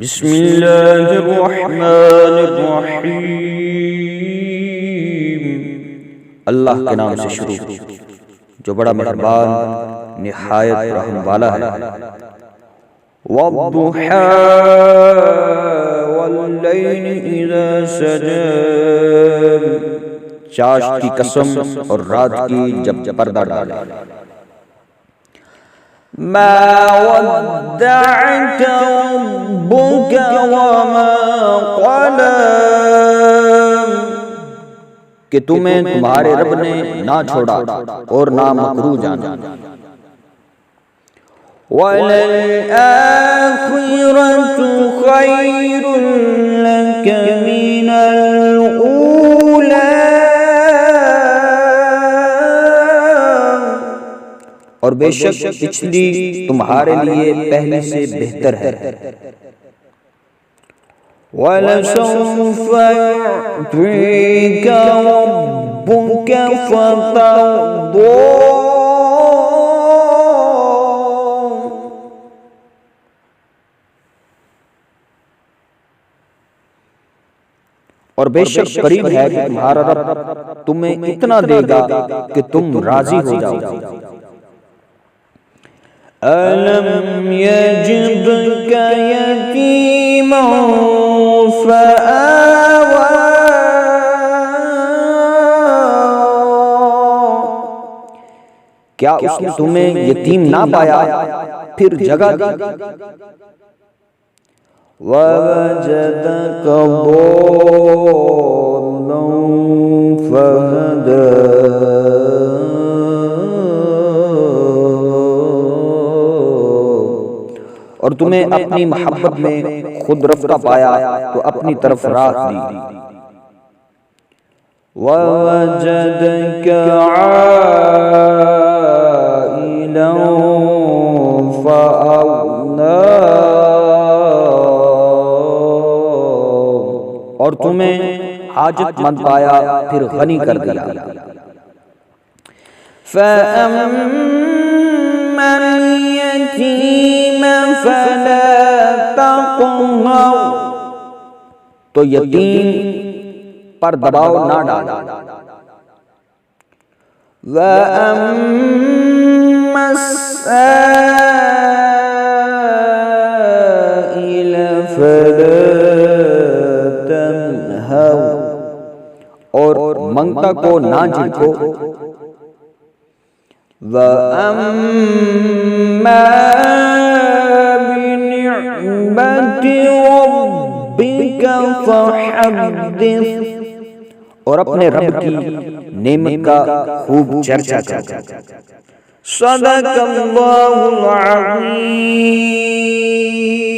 بسم اللہ الرحمن الرحیم، اللہ کے نام سے شروع جو بڑا مہربان نہایت رحم والا ہے۔ والضحى واللیل اذا سجى، چاشت کی قسم اور رات کی جب پردہ ڈالے۔ ما ودعك ربك وما قلى، کہ تمہیں تمہارے رب نے نہ چھوڑا اور نہ مکروہ جانا۔ وَلَلْآخِرَةُ خَيْرٌ لَكَ مِنَ الْأُولَى، اور بے شک پچھلی تمہارے لیے پہلے سے بہتر ہے۔ وَلَسَوْفَ يُعْطِيكَ رَبُّكَ فَتَرْضَىٰ، اور بے شک قریب ہے کہ تمہارا رب تمہیں اتنا دے گا کہ تم راضی ہو جاؤ۔ أَلَمْ يَجِدْكَ يَتِيمًا فَآوَىٰ، کیا اس نے تمہیں یتیم نہ پایا پھر جگہ دی؟ وَوَجَدَكَ ضَالًّا فَهَدَىٰ، اور تمہیں اپنی محبت میں خود رفتہ پایا تو اپنی طرف راہ دی۔ وَوَجَدَكَ عَائِلًا فَأَغْنَىٰ، اور تمہیں حاجت مند پایا پھر غنی کر دیا۔ فَأَمَّا الْيَتِيمَ فَلَا تَقْهَرْ، تو یتیم پر دباؤ نہ ڈالو۔ وَأَمَّا السَّائِلَ فَلَا تَنْهَرْ، اور منگتا کو نہ جھڑکو۔ وَأَمَّا بِنِعْمَةِ رَبِّكَ فَحَدِّثْ، اور اپنے رب کی نعمت کا خوب چرچا کر۔ صدق اللہ العظیم۔